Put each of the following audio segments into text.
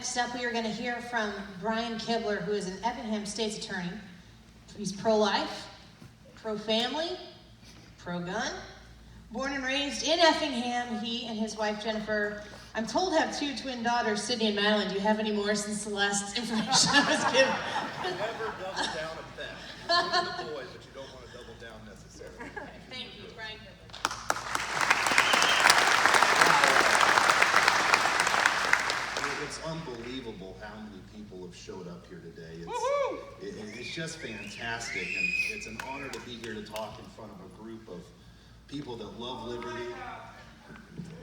Next up, we are going to hear from Brian Kibler, who is an Effingham State's attorney. He's pro-life, pro-family, pro-gun. Born and raised in Effingham, he and his wife Jennifer, I'm told, have 2 twin daughters, Sydney and Madeline. Do you have any more since the last information I was given? Never double down a bet. You want the boys, but you don't want to double down necessarily. Thank you, Brian Kibler. It's unbelievable how many people have showed up here today. It's just fantastic, and it's an honor to be here to talk in front of a group of people that love liberty.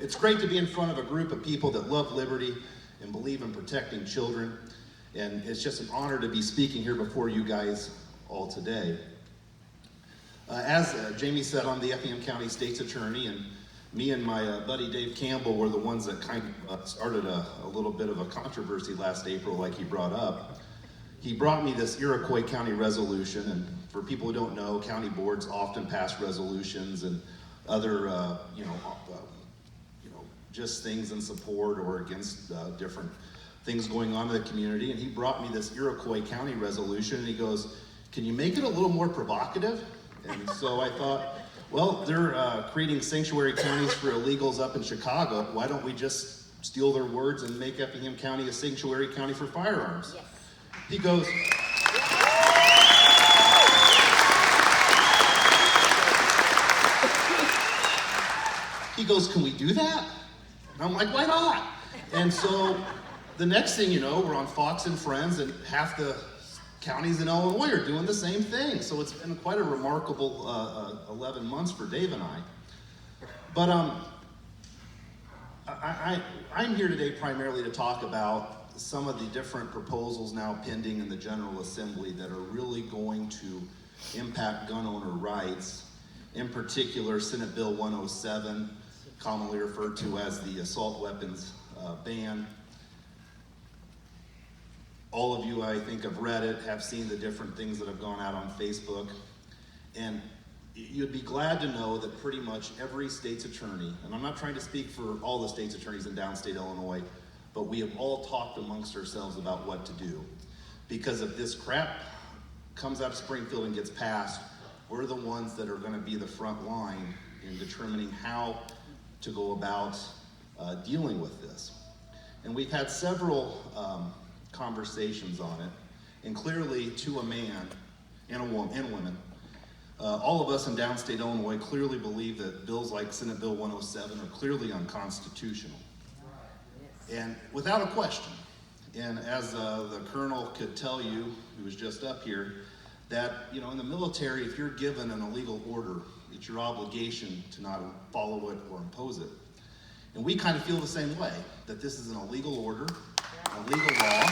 It's great to be in front of a group of people that love liberty and believe in protecting children, and it's just an honor to be speaking here before you guys all today. As Jamie said, I'm the Effingham County State's Attorney, and me and my buddy Dave Campbell were the ones that kind of started a little bit of a controversy last April, like he brought up. He brought me this Iroquois County resolution, and for people who don't know, county boards often pass resolutions and other, just things in support or against different things going on in the community. And he brought me this Iroquois County resolution, and he goes, "Can you make it a little more provocative?" And so I thought, well, they're creating sanctuary counties for illegals up in Chicago. Why don't we just steal their words and make Effingham County a sanctuary county for firearms? Yes. He goes, "Can we do that?" And I'm like, "Why not?" And so the next thing you know, we're on Fox and Friends, and half the counties in Illinois are doing the same thing. So it's been quite a remarkable 11 months for Dave and I. But I'm here today primarily to talk about some of the different proposals now pending in the General Assembly that are really going to impact gun owner rights. In particular, Senate Bill 107, commonly referred to as the assault weapons ban. All of you, I think, have read it, have seen the different things that have gone out on Facebook. And you'd be glad to know that pretty much every state's attorney, and I'm not trying to speak for all the state's attorneys in downstate Illinois, but we have all talked amongst ourselves about what to do. Because if this crap comes out of Springfield and gets passed, we're the ones that are going to be the front line in determining how to go about dealing with this. And we've had several conversations on it, and clearly to a man and a woman and women, all of us in downstate Illinois clearly believe that bills like Senate Bill 107 are clearly unconstitutional. And without a question, and as the colonel could tell you, who was just up here, that in the military, if you're given an illegal order, it's your obligation to not follow it or impose it. And we kind of feel the same way, that this is an illegal order, an illegal law.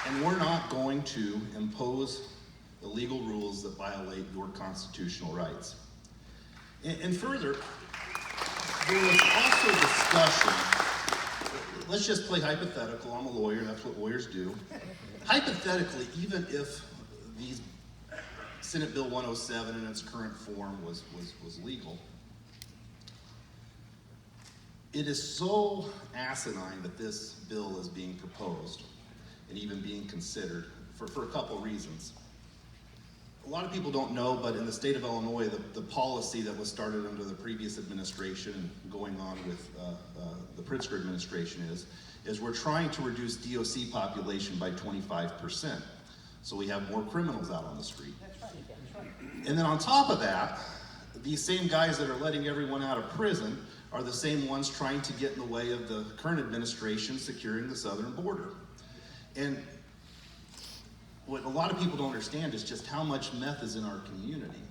And we're not going to impose illegal rules that violate your constitutional rights. And further, there was also discussion. Let's just play hypothetical. I'm a lawyer, and that's what lawyers do. Hypothetically, even if these Senate Bill 107 in its current form was legal, it is so asinine that this bill is being proposed and even being considered for a couple reasons. A lot of people don't know, but in the state of Illinois, the policy that was started under the previous administration and going on with the Pritzker administration is we're trying to reduce DOC population by 25%. So we have more criminals out on the street. That's right. And then on top of that, these same guys that are letting everyone out of prison are the same ones trying to get in the way of the current administration securing the southern border. And what a lot of people don't understand is just how much meth is in our community.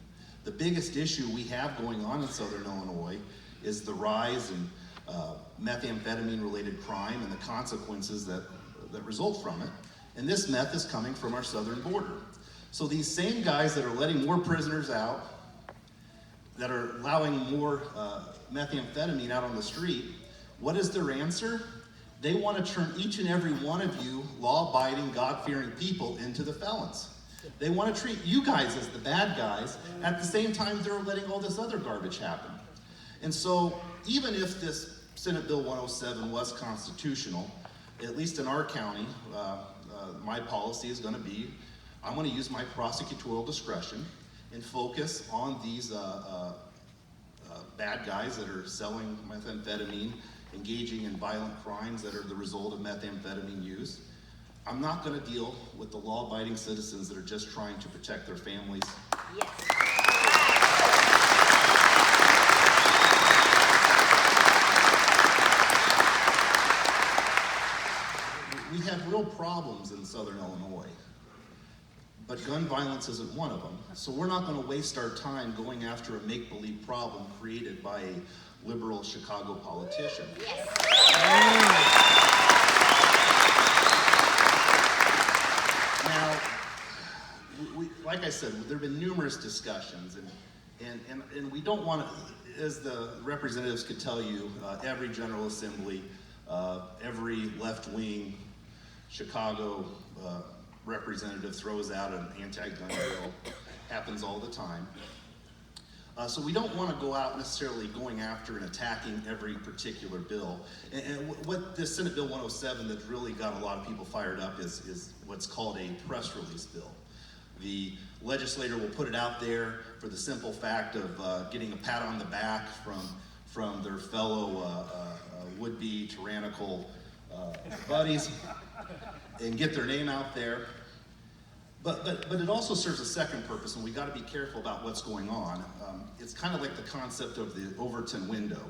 The biggest issue we have going on in southern Illinois is the rise in methamphetamine-related crime and the consequences that result from it. And this meth is coming from our southern border. So these same guys that are letting more prisoners out, that are allowing more methamphetamine out on the street, what is their answer? They want to turn each and every one of you law-abiding, God-fearing people into the felons. They want to treat you guys as the bad guys. At the same time, they're letting all this other garbage happen. And so, even if this Senate Bill 107 was constitutional, at least in our county, my policy is going to be, I'm going to use my prosecutorial discretion and focus on these bad guys that are selling methamphetamine, engaging in violent crimes that are the result of methamphetamine use. I'm not going to deal with the law-abiding citizens that are just trying to protect their families. Yes. We have real problems in Southern Illinois, but gun violence isn't one of them. So we're not going to waste our time going after a make-believe problem created by a liberal Chicago politician. Yes. Now, like I said, there have been numerous discussions, and we don't want to, as the representatives could tell you, every General Assembly, every left-wing Chicago representative throws out an anti-gun bill. Happens all the time. So we don't want to go out necessarily going after and attacking every particular bill. And what this Senate Bill 107 that's really got a lot of people fired up is what's called a press release bill. The legislator will put it out there for the simple fact of getting a pat on the back from their fellow would-be tyrannical buddies and get their name out there. But it also serves a second purpose, and we got to be careful about what's going on. It's kind of like the concept of the Overton window.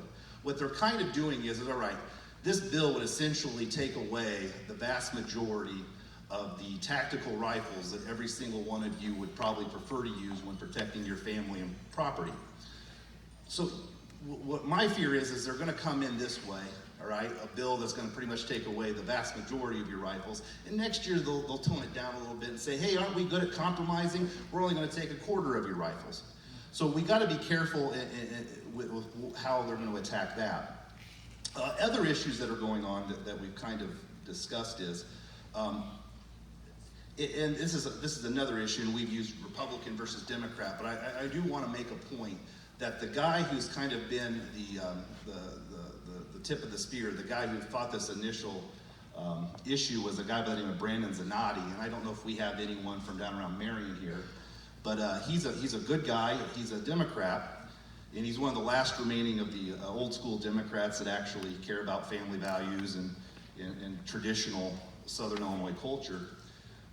What they're kind of doing is, all right, this bill would essentially take away the vast majority of the tactical rifles that every single one of you would probably prefer to use when protecting your family and property. So what my fear is they're going to come in this way. All right, a bill that's going to pretty much take away the vast majority of your rifles. And next year they'll tone it down a little bit and say, hey, aren't we good at compromising? We're only going to take a quarter of your rifles. So we got to be careful with how they're going to attack that. Other issues that are going on that we've kind of discussed is, and this is another issue, and we've used Republican versus Democrat, but I do want to make a point that the guy who's kind of been the tip of the spear, the guy who fought this initial issue was a guy by the name of Brandon Zanotti, and I don't know if we have anyone from down around Marion here, but he's a good guy. He's a Democrat, and he's one of the last remaining of the old school Democrats that actually care about family values and traditional Southern Illinois culture.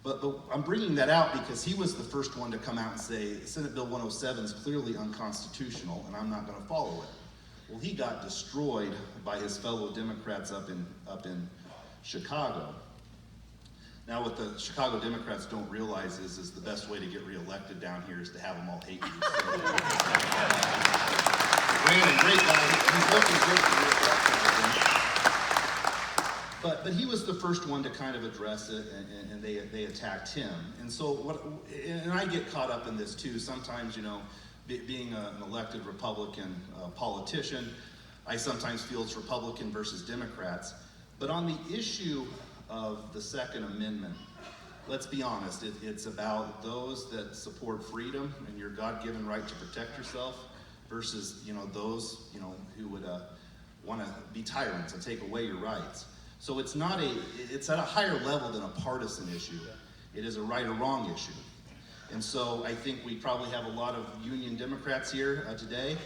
But I'm bringing that out because he was the first one to come out and say Senate Bill 107 is clearly unconstitutional, and I'm not going to follow it. Well, he got destroyed by his fellow Democrats up in Chicago. Now, what the Chicago Democrats don't realize is the best way to get reelected down here is to have them all hate you. So, Brandon, great guy. He's looking good for reelection. But he was the first one to kind of address it, and they attacked him. And so and I get caught up in this too. Sometimes, you know, being an elected Republican politician, I sometimes feel it's Republican versus Democrats. But on the issue of the Second Amendment, let's be honest, it's about those that support freedom and your God-given right to protect yourself versus, you know, those, you know, who would want to be tyrants and take away your rights. So it's at a higher level than a partisan issue. It is a right or wrong issue. And so I think we probably have a lot of Union Democrats here today,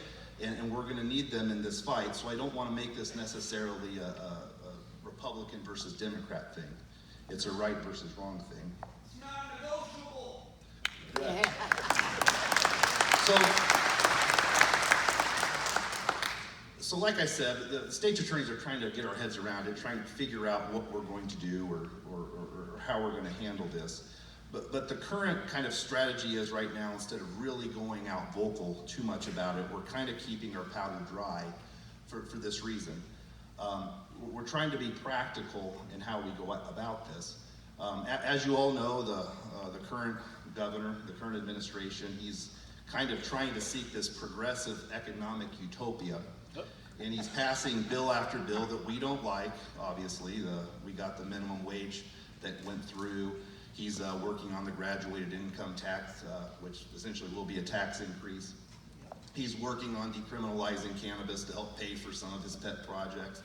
and we're going to need them in this fight. So I don't want to make this necessarily a Republican versus Democrat thing. It's a right versus wrong thing. It's not negotiable. Yeah. So like I said, the state's attorneys are trying to get our heads around it, trying to figure out what we're going to do or how we're going to handle this. But the current kind of strategy is right now, instead of really going out vocal too much about it, we're kind of keeping our powder dry for this reason. We're trying to be practical in how we go about this. As you all know, the current governor, the current administration, he's kind of trying to seek this progressive economic utopia. And he's passing bill after bill that we don't like, obviously. We got the minimum wage that went through. He's working on the graduated income tax, which essentially will be a tax increase. He's working on decriminalizing cannabis to help pay for some of his pet projects.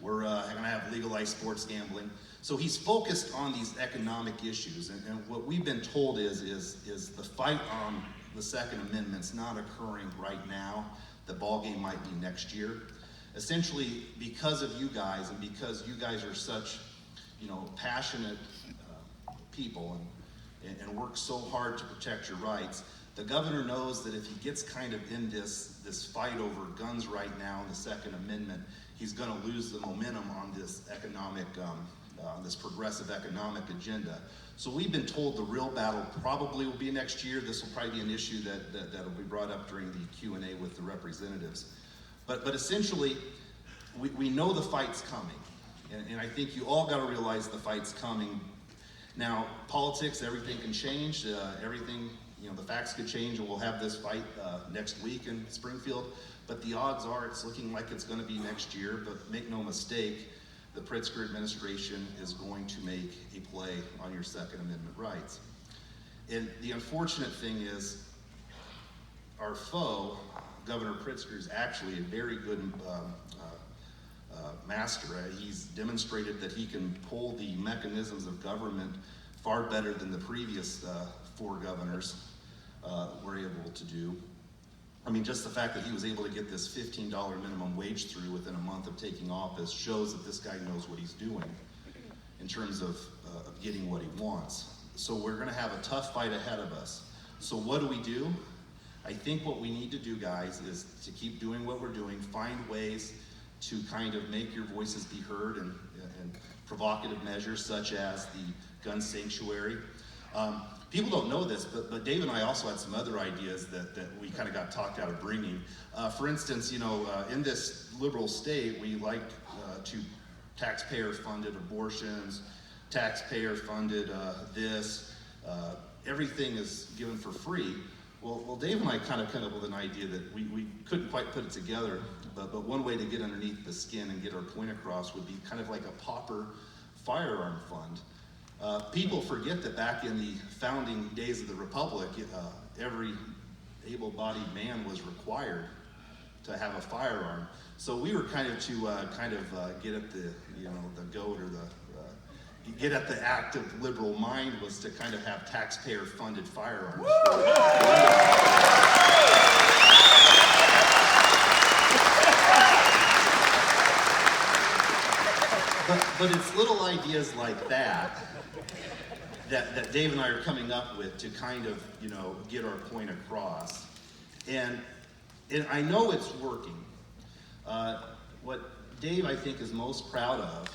We're going to have legalized sports gambling. So he's focused on these economic issues, and what we've been told is the fight on the Second Amendment's not occurring right now. The ballgame might be next year. Essentially, because of you guys, and because you guys are such, passionate people and work so hard to protect your rights, the governor knows that if he gets kind of in this fight over guns right now in the Second Amendment, he's going to lose the momentum on this economic, this progressive economic agenda. So we've been told the real battle probably will be next year. This will probably be an issue that'll be brought up during the Q&A with the representatives. But essentially, we know the fight's coming, and I think you all got to realize the fight's coming. Now, politics, everything can change. The facts could change, and we'll have this fight next week in Springfield. But the odds are it's looking like it's going to be next year. But make no mistake, the Pritzker administration is going to make a play on your Second Amendment rights. And the unfortunate thing is, our foe, Governor Pritzker, is actually a very good master. He's demonstrated that he can pull the mechanisms of government far better than the previous 4 governors were able to do. I mean, just the fact that he was able to get this $15 minimum wage through within a month of taking office shows that this guy knows what he's doing in terms of getting what he wants. So we're going to have a tough fight ahead of us. So what do? I think what we need to do, guys, is to keep doing what we're doing, find ways to kind of make your voices be heard, and provocative measures such as the gun sanctuary. People don't know this, but Dave and I also had some other ideas that we kind of got talked out of bringing. For instance, in this liberal state, we like to taxpayer-funded abortions, taxpayer-funded this. Everything is given for free. Well, Dave and I kind of come up with an idea that we couldn't quite put it together, but one way to get underneath the skin and get our point across would be kind of like a pauper firearm fund. People forget that back in the founding days of the Republic, every able-bodied man was required to have a firearm. So we were kind of get at the the goat, or get at the active liberal mind, was to kind of have taxpayer-funded firearms. But it's little ideas like that Dave and I are coming up with to kind of, get our point across. And I know it's working. What Dave, I think, is most proud of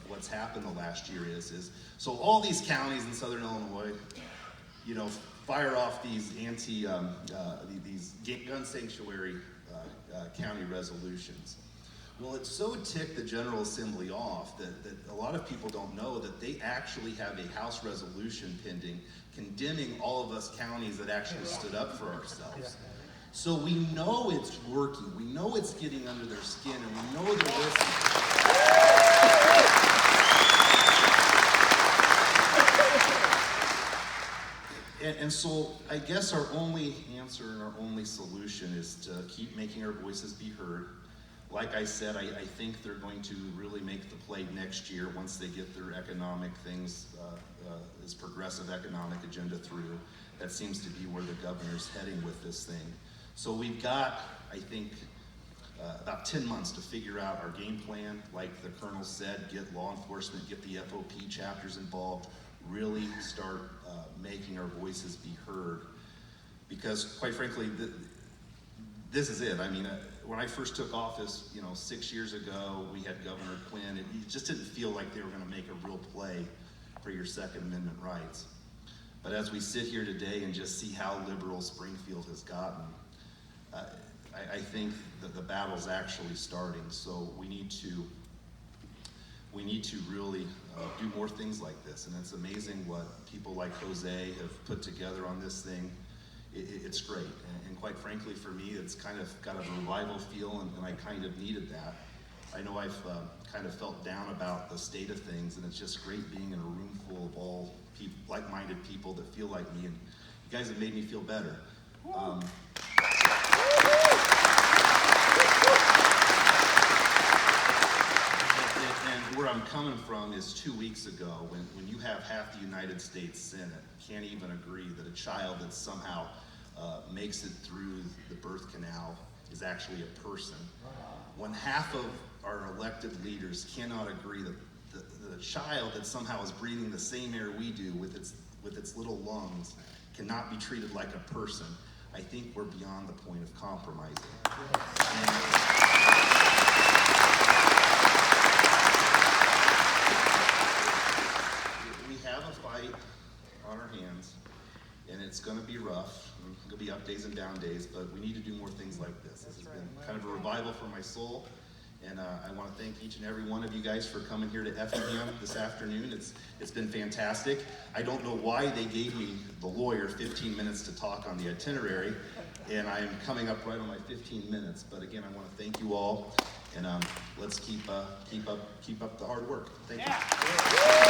what's happened the last year is so all these counties in Southern Illinois, fire off these these gun sanctuary county resolutions. Well, it so ticked the General Assembly off that a lot of people don't know that they actually have a House resolution pending condemning all of us counties that actually stood up for ourselves. So we know it's working. We know it's getting under their skin, and we know they're listening. And so I guess our only answer and our only solution is to keep making our voices be heard. Like I said, I think they're going to really make the play next year once they get their economic things, this progressive economic agenda through. That seems to be where the governor's heading with this thing. So we've got, I think, about 10 months to figure out our game plan. Like the colonel said, get law enforcement, get the FOP chapters involved, really start making our voices be heard. Because quite frankly, this is it. I mean, when I first took office, 6 years ago, we had Governor Quinn. It just didn't feel like they were going to make a real play for your Second Amendment rights. But as we sit here today and just see how liberal Springfield has gotten, I think that the battle's actually starting. So we need to really do more things like this. And it's amazing what people like Jose have put together on this thing. It's great. And quite frankly, for me, it's kind of got a revival feel, and I kind of needed that. I know I've kind of felt down about the state of things, and it's just great being in a room full of all like-minded people that feel like me, and you guys have made me feel better. And where I'm coming from is 2 weeks ago, when you have half the United States Senate can't even agree that a child that somehow makes it through the birth canal is actually a person. When half of our elected leaders cannot agree that the child that somehow is breathing the same air we do with its little lungs cannot be treated like a person, I think we're beyond the point of compromising. We have a fight on our hands, and it's going to be rough. There'll be up days and down days, but we need to do more things like this. This has been kind of a revival for my soul, and I want to thank each and every one of you guys for coming here to Effingham this afternoon. It's been fantastic. I don't know why they gave me, the lawyer, 15 minutes to talk on the itinerary, and I am coming up right on my 15 minutes. But again, I want to thank you all, and let's keep up the hard work. Thank you.